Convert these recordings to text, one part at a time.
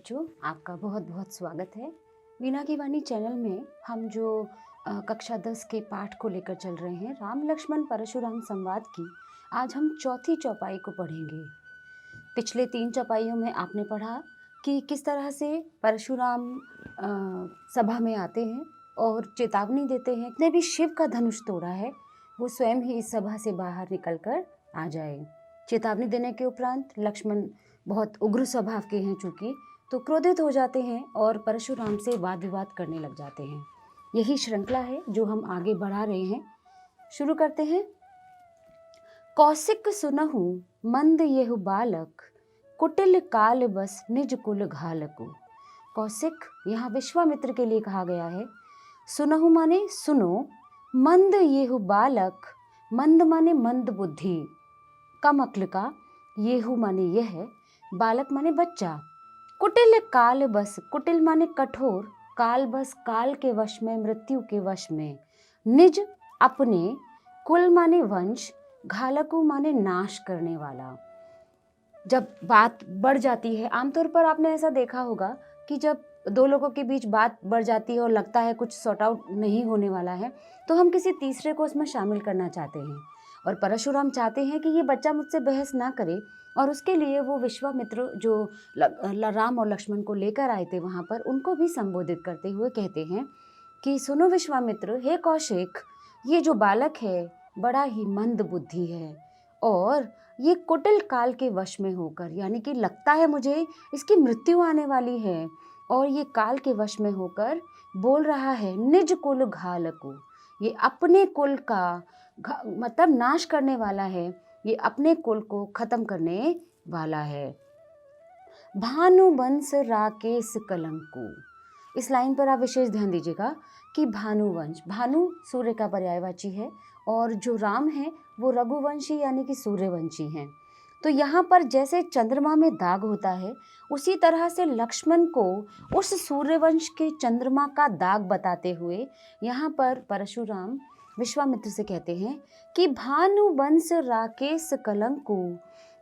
बच्चों, आपका बहुत बहुत स्वागत है। वीणा की वाणी चैनल में हम जो कक्षा 10 के पाठ को लेकर चल रहे हैं, राम लक्ष्मण परशुराम संवाद की, आज हम चौथी चौपाई को पढ़ेंगे। पिछले 3 चौपाइयों में आपने पढ़ा कि किस तरह से परशुराम सभा में आते हैं और चेतावनी देते हैं, जिसने भी शिव का धनुष तोड़ा है वो स्वयं ही इस सभा से बाहर निकल कर आ जाए। चेतावनी देने के उपरांत लक्ष्मण बहुत उग्र स्वभाव के हैं चूंकि, तो क्रोधित हो जाते हैं और परशुराम से वाद विवाद करने लग जाते हैं। यही श्रृंखला है जो हम आगे बढ़ा रहे हैं। शुरू करते हैं। कौशिक सुनहु मंद येहु बालक, कुटिल काल बस निज कुल घालकु। कौशिक यहाँ विश्वामित्र के लिए कहा गया है। सुनहु माने सुनो, मंद येहु बालक, मंद माने मंद बुद्धि, कम अक्ल का, येहु माने यह है, बालक माने बच्चा। कुटिल काल बस, कुटिल माने कठोर, काल बस काल के वश में, मृत्यु के वश में, निज अपने, कुल माने वंश, घालकु माने नाश करने वाला। जब बात बढ़ जाती है, आमतौर पर आपने ऐसा देखा होगा कि जब दो लोगों के बीच बात बढ़ जाती है और लगता है कुछ सॉर्ट आउट नहीं होने वाला है, तो हम किसी तीसरे को उसमें शामिल करना चाहते हैं। और परशुराम चाहते हैं कि ये बच्चा मुझसे बहस ना करे, और उसके लिए वो विश्वामित्र जो राम और लक्ष्मण को लेकर आए थे वहाँ पर, उनको भी संबोधित करते हुए कहते हैं कि सुनो विश्वामित्र, हे कौशिक, ये जो बालक है बड़ा ही मंद बुद्धि है और ये कुटिल काल के वश में होकर, यानी कि लगता है मुझे इसकी मृत्यु आने वाली है, और ये काल के वश में होकर बोल रहा है निज कुल घालकु, ये अपने कुल का मतलब नाश करने वाला है, ये अपने कुल को खत्म करने वाला है। भानु वंश राकेश कलंकु। इस लाइन पर आप विशेष ध्यान दीजिएगा कि भानुवंश, भानु सूर्य का पर्यायवाची है और जो राम है वो रघुवंशी यानी कि सूर्यवंशी हैं। तो यहाँ पर जैसे चंद्रमा में दाग होता है, उसी तरह से लक्ष्मण को उस सूर्यवंश के चंद्रमा का दाग बताते हुए यहाँ पर परशुराम विश्वामित्र से कहते हैं कि भानुवंश राकेश कलंकु,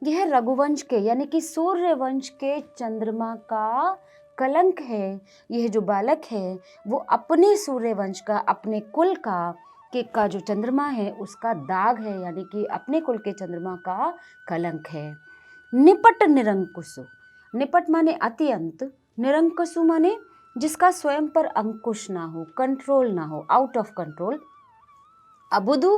यह रघुवंश के यानी कि सूर्यवंश के चंद्रमा का कलंक है। यह जो बालक है वो अपने सूर्यवंश का, अपने कुल का जो चंद्रमा है उसका दाग है, यानी कि अपने कुल के चंद्रमा का कलंक है। निपट निरंकुशु, निपट माने अत्यंत, निरंकुशु माने जिसका स्वयं पर अंकुश ना हो, कंट्रोल ना हो, आउट ऑफ कंट्रोल। अबुधु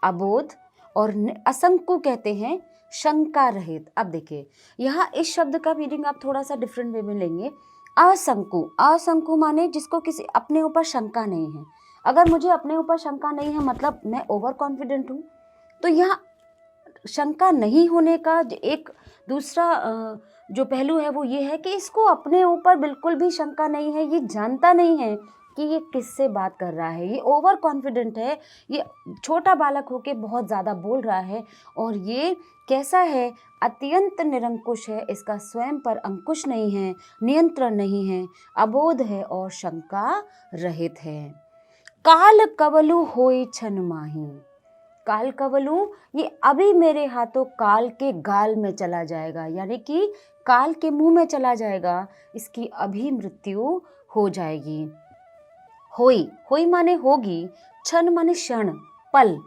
अबोध, और असंकु कहते हैं शंका रहित। अब देखिए यहाँ इस शब्द का मीनिंग आप थोड़ा सा डिफरेंट वे में लेंगे। असंकु, असंकु माने जिसको किसी अपने ऊपर शंका नहीं है। अगर मुझे अपने ऊपर शंका नहीं है मतलब मैं ओवर कॉन्फिडेंट हूँ, तो यहाँ शंका नहीं होने का एक दूसरा जो पहलू है वो ये है कि इसको अपने ऊपर बिल्कुल भी शंका नहीं है, ये जानता नहीं है कि ये किससे बात कर रहा है, ये ओवर कॉन्फिडेंट है, ये छोटा बालक होके बहुत ज़्यादा बोल रहा है, और ये कैसा है, अत्यंत निरंकुश है, इसका स्वयं पर अंकुश नहीं है, नियंत्रण नहीं है, अबोध है और शंका रहित है। काल कवलु होई छन माही, काल कवलु ये अभी मेरे हाथों काल के गाल में चला जाएगा, यानी कि काल के मुंह में चला जाएगा, इसकी अभी मृत्यु हो जाएगी। होई, होई माने होगी, क्षण माने क्षण, पल,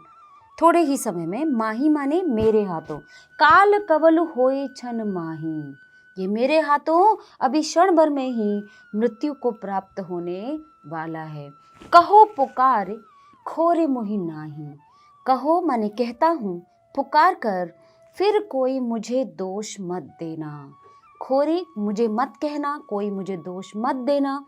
थोड़े ही समय में, माही माने मेरे हाथों। काल कवल होई क्षण माही, ये मेरे हाथों अभी क्षण भर में ही मृत्यु को प्राप्त होने वाला है। कहो पुकार खोरे मोहि नाही, कहो माने कहता हूँ, पुकार कर फिर कोई मुझे दोष मत देना। खोरी मुझे मत कहना, कोई मुझे दोष मत देना,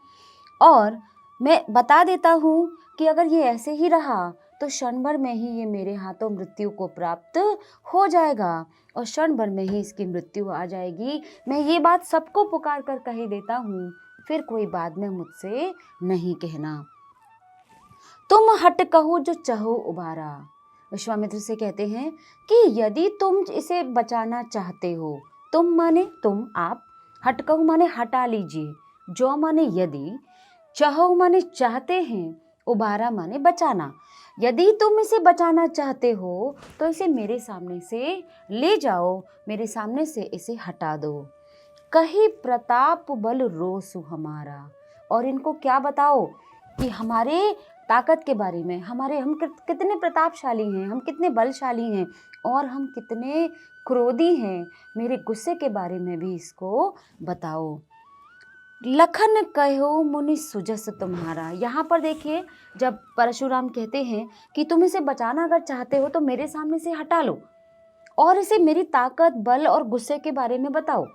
और मैं बता देता हूँ कि अगर ये ऐसे ही रहा तो क्षण भर में ही ये मेरे हाथों मृत्यु को प्राप्त हो जाएगा और क्षण भर में ही इसकी मृत्यु आ जाएगी। मैं ये बात सबको पुकार कर कह देता हूँ, फिर कोई बाद में मुझसे नहीं कहना। तुम हट कहो जो चाहो उबारा, विश्वामित्र से कहते हैं कि यदि तुम इसे बचाना चाहते हो, तुम माने तुम, आप, हट कहो माने हटा लीजिए, जो माने यदि, चाहो माने चाहते हैं, उबारा माने बचाना। यदि तुम इसे बचाना चाहते हो तो इसे मेरे सामने से ले जाओ, मेरे सामने से इसे हटा दो। कही प्रताप बल रोसु हमारा। और इनको क्या बताओ कि हमारे ताकत के बारे में, हम कितने प्रतापशाली हैं, हम कितने बलशाली हैं और हम कितने क्रोधी हैं, मेरे गुस्से के बारे में भी इसको बताओ। लखन कहो मुनि सुजस तुम्हारा। यहाँ पर देखिए, जब परशुराम कहते हैं कि तुम इसे बचाना अगर चाहते हो तो मेरे सामने से हटा लो और इसे मेरी ताकत, बल और गुस्से के बारे में बताओ।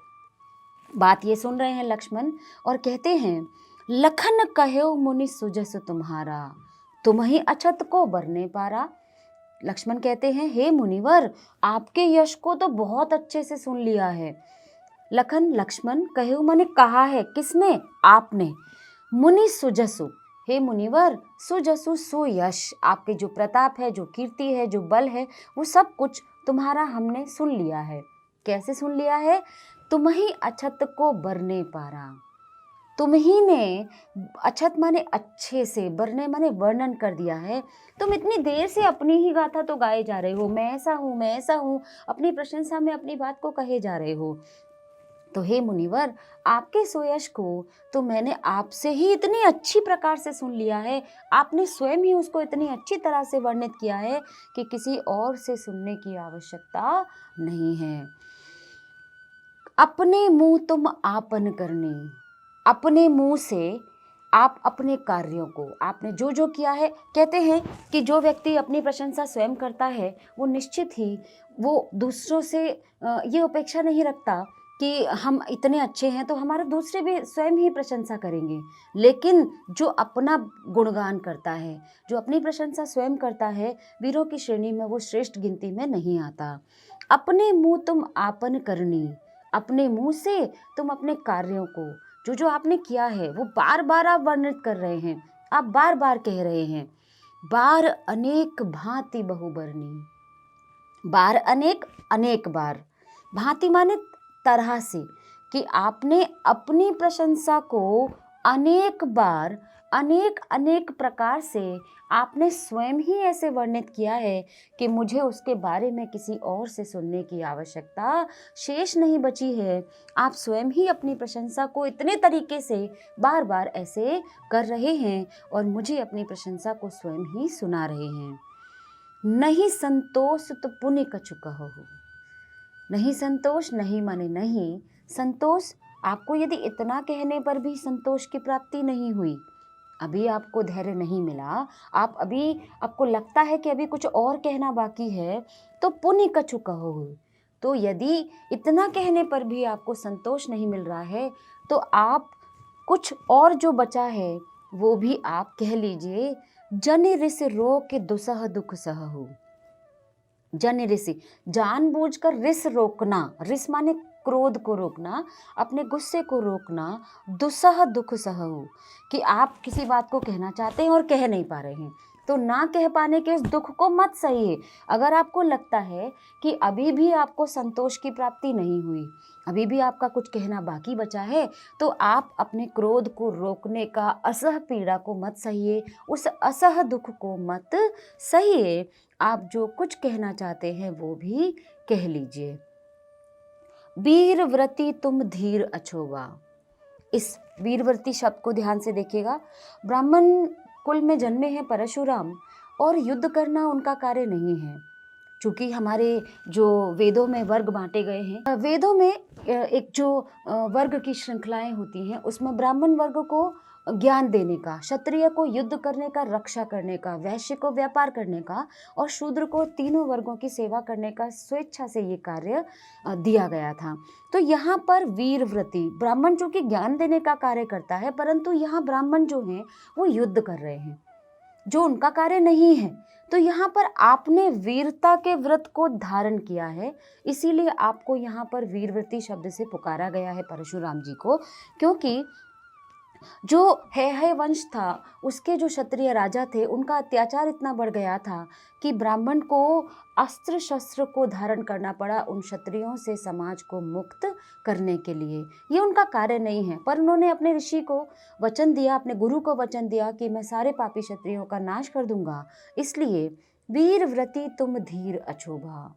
बात ये सुन रहे हैं लक्ष्मण और कहते हैं, लखन कहो मुनि सुजस तुम्हारा, तुम ही अछत को बरने पारा। लक्ष्मण कहते हैं, हे मुनिवर, आपके यश को तो बहुत अच्छे से सुन लिया है। लक्ष्मण कहो मैंने कहा है, किसने? आपने। मुनि सुजसु, हे मुनिवर, सुजसु सुयश, आपके जो प्रताप है, जो कीर्ति है, जो बल है, वो सब कुछ तुम्हारा हमने सुन लिया है। कैसे सुन लिया है? तुम ही अछत को बरने पारा। तुम ही ने, अछत माने अच्छे से, बरने माने वर्णन कर दिया है। तुम इतनी देर से अपनी ही गाथा तो गाए जा रहे हो, मैं ऐसा हूँ, मैं ऐसा हूँ, अपनी प्रशंसा में अपनी बात को कहे जा रहे हो। तो हे मुनिवर, आपके सुयश को तो मैंने आपसे ही इतनी अच्छी प्रकार से सुन लिया है, आपने स्वयं ही उसको इतनी अच्छी तरह से वर्णित किया है कि किसी और से सुनने की आवश्यकता नहीं है। अपने मुंह तुम आपन करनी, अपने मुंह से आप अपने कार्यों को, आपने जो जो किया है, कहते हैं कि जो व्यक्ति अपनी प्रशंसा स्वयं करता है वो निश्चित ही वो दूसरों से ये अपेक्षा नहीं रखता कि हम इतने अच्छे हैं तो हमारा दूसरे भी स्वयं ही प्रशंसा करेंगे। लेकिन जो अपना गुणगान करता है, जो अपनी प्रशंसा स्वयं करता है, वीरों की श्रेणी में वो श्रेष्ठ गिनती में नहीं आता। अपने मुंह तुम आपन करनी, अपने मुंह से तुम अपने कार्यों को, जो जो आपने किया है वो बार बार आप वर्णित कर रहे हैं, आप बार बार कह रहे हैं। बार अनेक भांति बहुबरनी, बार अनेक, अनेक बार, भांति माने तरह से, कि आपने अपनी प्रशंसा को अनेक बार, अनेक अनेक प्रकार से आपने स्वयं ही ऐसे वर्णित किया है कि मुझे उसके बारे में किसी और से सुनने की आवश्यकता शेष नहीं बची है। आप स्वयं ही अपनी प्रशंसा को इतने तरीके से बार बार ऐसे कर रहे हैं और मुझे अपनी प्रशंसा को स्वयं ही सुना रहे हैं। नहीं संतोष तो पुण्य कछु कहो। नहीं संतोष, नहीं माने नहीं, संतोष, आपको यदि इतना कहने पर भी संतोष की प्राप्ति नहीं हुई, अभी आपको धैर्य नहीं मिला, आपको लगता है कि अभी कुछ और कहना बाकी है, तो पुण्य कछु कहो। तो यदि इतना कहने पर भी आपको संतोष नहीं मिल रहा है तो आप कुछ और जो बचा है वो भी आप कह लीजिए। जन रिस रो के दुसह दुख सहु। जन रिस, जानबूझकर रिस रोकना, रिस माने क्रोध को रोकना, अपने गुस्से को रोकना, दुसह दुख सहु, कि आप किसी बात को कहना चाहते हैं और कह नहीं पा रहे हैं, तो ना कह पाने के उस दुख को मत सहिए। अगर आपको लगता है कि अभी भी आपको संतोष की प्राप्ति नहीं हुई, अभी भी आपका कुछ कहना बाकी बचा है, तो आप अपने क्रोध को रोकने का असह पीड़ा को मत सहिए, उस असह दुख को मत सहिए। आप जो कुछ कहना चाहते हैं वो भी कह लीजिए। वीरव्रती तुम धीर अछोवा। इस वीरव्रती शब्द को ध्यान से देखिएगा। ब्राह्मण कुल में जन्मे हैं परशुराम और युद्ध करना उनका कार्य नहीं है। चूँकि हमारे जो वेदों में वर्ग बांटे गए हैं, वेदों में एक जो वर्ग की श्रृंखलाएं होती हैं उसमें ब्राह्मण वर्ग को ज्ञान देने का, क्षत्रिय को युद्ध करने का, रक्षा करने का, वैश्य को व्यापार करने का और शूद्र को तीनों वर्गों की सेवा करने का स्वेच्छा से ये कार्य दिया गया था। तो यहाँ पर वीरव्रती ब्राह्मण जो कि ज्ञान देने का कार्य करता है, परंतु यहाँ ब्राह्मण जो हैं वो युद्ध कर रहे हैं, जो उनका कार्य नहीं है। तो यहाँ पर आपने वीरता के व्रत को धारण किया है, इसीलिए आपको यहाँ पर वीरव्रती शब्द से पुकारा गया है परशुराम जी को, क्योंकि जो है वंश था उसके जो क्षत्रिय राजा थे उनका अत्याचार इतना बढ़ गया था कि ब्राह्मण को अस्त्र शस्त्र को धारण करना पड़ा उन क्षत्रियों से समाज को मुक्त करने के लिए। ये उनका कार्य नहीं है, पर उन्होंने अपने ऋषि को वचन दिया, अपने गुरु को वचन दिया कि मैं सारे पापी क्षत्रियों का नाश कर दूंगा। इसलिए वीरव्रती तुम धीर अछोभा।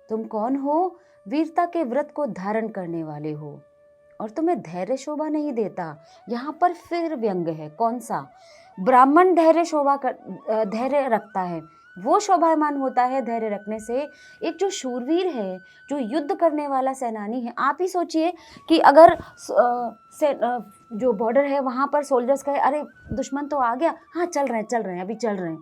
तुम कौन हो? वीरता के व्रत को धारण करने वाले हो। और तुम्हें धैर्य शोभा नहीं देता। यहाँ पर फिर व्यंग है। कौन सा? ब्राह्मण धैर्य रखता है, वो शोभायमान होता है धैर्य रखने से। एक जो शूरवीर है, जो युद्ध करने वाला सेनानी है, आप ही सोचिए कि अगर जो बॉर्डर है वहाँ पर सोल्जर्स कहे अरे दुश्मन तो आ गया, हाँ चल रहे हैं अभी चल रहे हैं,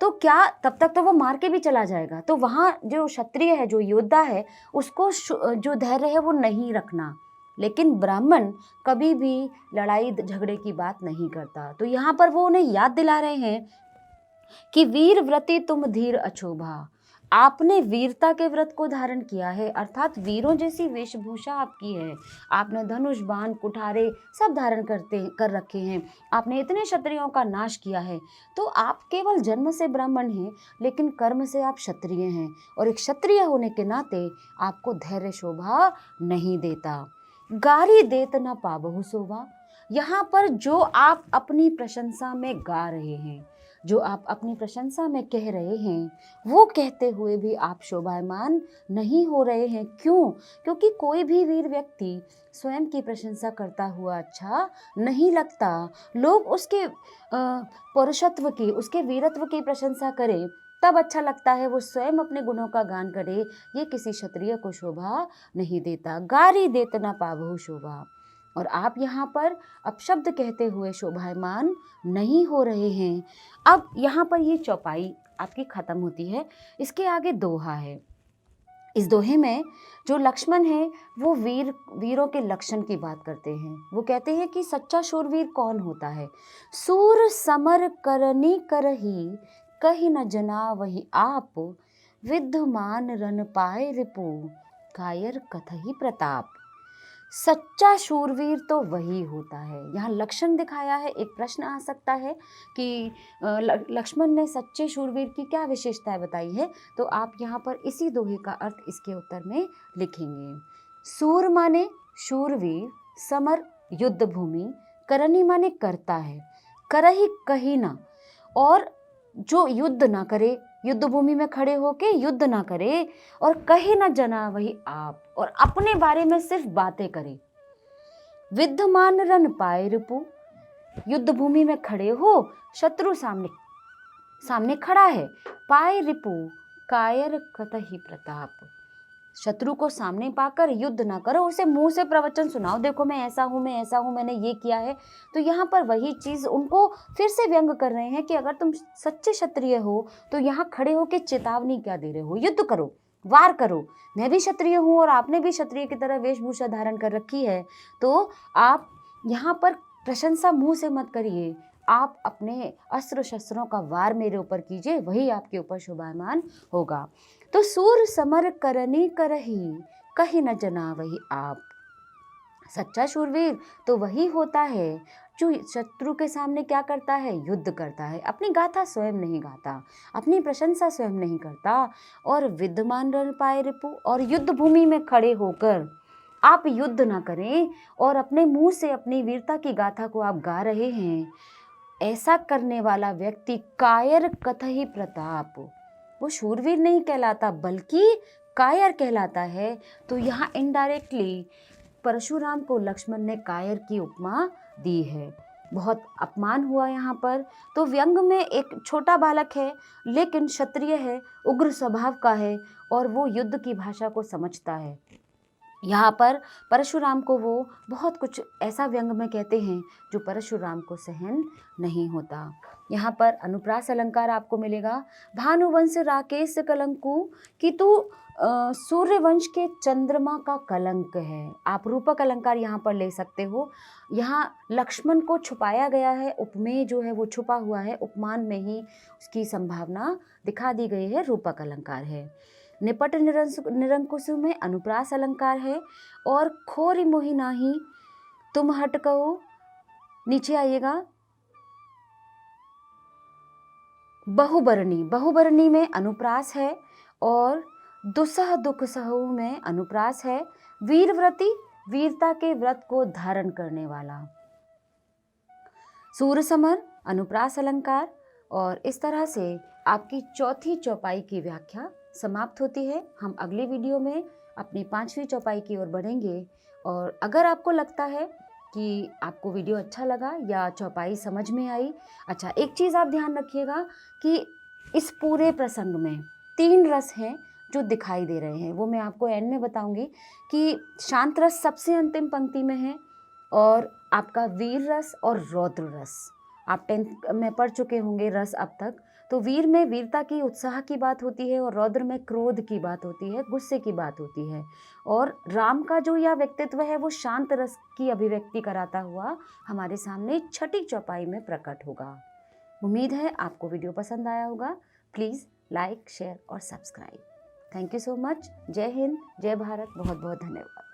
तो क्या तब तक तो वो मार के भी चला जाएगा। तो वहाँ जो क्षत्रिय है, जो योद्धा है, उसको जो धैर्य है वो नहीं रखना। लेकिन ब्राह्मण कभी भी लड़ाई झगड़े की बात नहीं करता। तो यहाँ पर वो उन्हें याद दिला रहे हैं कि वीर व्रति तुम धीर अछोभा, आपने वीरता के व्रत को धारण किया है, अर्थात वीरों जैसी वेशभूषा आपकी है। आपने धनुष बाण कुठारे सब धारण कर रखे हैं। आपने इतने क्षत्रियों का नाश किया है। तो आप केवल जन्म से ब्राह्मण हैं, लेकिन कर्म से आप क्षत्रिय हैं, और एक क्षत्रिय होने के नाते आपको धैर्य शोभा नहीं देता। गारी देत न पाबहु शोभा, यहाँ पर जो आप अपनी प्रशंसा में गा रहे हैं, जो आप अपनी प्रशंसा में कह रहे हैं, वो कहते हुए भी आप शोभायमान नहीं हो रहे हैं। क्यों? क्योंकि कोई भी वीर व्यक्ति स्वयं की प्रशंसा करता हुआ अच्छा नहीं लगता। लोग उसके पौरुषत्व की, उसके वीरत्व की प्रशंसा करें तब अच्छा लगता है। वो स्वयं अपने गुणों का गान करे, ये किसी क्षत्रिय को शोभा नहीं देता। गारी देत न पाबहु शोभा, और आप यहाँ पर अपशब्द कहते हुए शोभायमान नहीं हो रहे हैं। अब यहाँ पर ये चौपाई आपकी खत्म होती है। इसके आगे दोहा है। इस दोहे में जो लक्ष्मण है वो वीरों के लक्षण की बात करते हैं। वो कहते हैं कि सच्चा शूरवीर कौन होता है। सूर समर करनी करही, कही न जना वही आप, विद्यमान रन पाए रिपु, कायर कथहि प्रताप। सच्चा शूरवीर तो वही होता है। यहाँ लक्षण दिखाया है। एक प्रश्न आ सकता है कि लक्ष्मण ने सच्चे शूरवीर की क्या विशेषताएं बताई है, तो आप यहाँ पर इसी दोहे का अर्थ इसके उत्तर में लिखेंगे। सूर माने शूरवीर, समर युद्ध भूमि, करनी माने करता है, करही कही ना, और जो युद्ध ना करे, युद्ध भूमि में खड़े होके युद्ध ना करे, और कहे ना जना वही आप, और अपने बारे में सिर्फ बातें करे। विद्यमान रन पाए रिपु, युद्ध भूमि में खड़े हो, शत्रु सामने खड़ा है, पाए रिपु, कायर कतहि प्रताप, शत्रु को सामने पाकर युद्ध ना करो, उसे मुंह से प्रवचन सुनाओ, देखो मैं ऐसा हूँ, मैंने ये किया है। तो यहाँ पर वही चीज़ उनको फिर से व्यंग कर रहे हैं कि अगर तुम सच्चे क्षत्रिय हो तो यहाँ खड़े होकर चेतावनी क्या दे रहे हो, युद्ध करो, वार करो। मैं भी क्षत्रिय हूँ और आपने भी क्षत्रिय की तरह वेशभूषा धारण कर रखी है, तो आप यहाँ पर प्रशंसा मुँह से मत करिए, आप अपने अस्त्र शस्त्रों का वार मेरे ऊपर कीजिए, वही आपके ऊपर शोभायमान होगा। तो सूर समर करनी करही, कहीं न जना वही आप। सच्चा शूरवीर तो वही होता है जो शत्रु के सामने क्या करता है, युद्ध करता है, अपनी गाथा स्वयं नहीं गाता, अपनी प्रशंसा स्वयं नहीं करता। और विद्यमान रन पाए रिपु, और युद्ध भूमि में खड़े होकर आप युद्ध ना करें और अपने मुंह से अपनी वीरता की गाथा को आप गा रहे हैं। ऐसा करने वाला व्यक्ति कायर कथहि प्रताप, वो शूरवीर नहीं कहलाता बल्कि कायर कहलाता है। तो यहाँ इनडायरेक्टली परशुराम को लक्ष्मण ने कायर की उपमा दी है। बहुत अपमान हुआ यहाँ पर। तो व्यंग में एक छोटा बालक है लेकिन क्षत्रिय है, उग्र स्वभाव का है और वो युद्ध की भाषा को समझता है। यहाँ पर परशुराम को वो बहुत कुछ ऐसा व्यंग में कहते हैं जो परशुराम को सहन नहीं होता। यहाँ पर अनुप्रास अलंकार आपको मिलेगा। भानुवंश राकेश कलंकु कि तू सूर्यवंश के चंद्रमा का कलंक है। आप रूपक अलंकार यहाँ पर ले सकते हो। यहाँ लक्ष्मण को छुपाया गया है, उपमेय जो है वो छुपा हुआ है, उपमान में ही उसकी संभावना दिखा दी गई है, रूपक अलंकार है। निपट निरंकुश में अनुप्रास अलंकार है। और खोरी मोहि नाही तुम हट कहो, नीचे आइएगा, बहुबरणी में अनुप्रास है। और दुसह दुख सहु में अनुप्रास है। वीरव्रती वीरता के व्रत को धारण करने वाला। सूरसमर अनुप्रास अलंकार। और इस तरह से आपकी चौथी चौपाई की व्याख्या समाप्त होती है। हम अगली वीडियो में अपनी 5वीं चौपाई की ओर बढ़ेंगे। और अगर आपको लगता है कि आपको वीडियो अच्छा लगा या चौपाई समझ में आई, अच्छा एक चीज़ आप ध्यान रखिएगा कि इस पूरे प्रसंग में 3 रस हैं जो दिखाई दे रहे हैं, वो मैं आपको एंड में बताऊंगी कि शांत रस सबसे अंतिम पंक्ति में है और आपका वीर रस और रौद्र रस। आप 10th में पढ़ चुके होंगे रस अब तक। तो वीर में वीरता की, उत्साह की बात होती है और रौद्र में क्रोध की बात होती है, गुस्से की बात होती है। और राम का जो यह व्यक्तित्व है वो शांत रस की अभिव्यक्ति कराता हुआ हमारे सामने छठी चौपाई में प्रकट होगा। उम्मीद है आपको वीडियो पसंद आया होगा। प्लीज़ लाइक, शेयर और subscribe. Thank you so much. जय हिंद, जय भारत। बहुत बहुत धन्यवाद।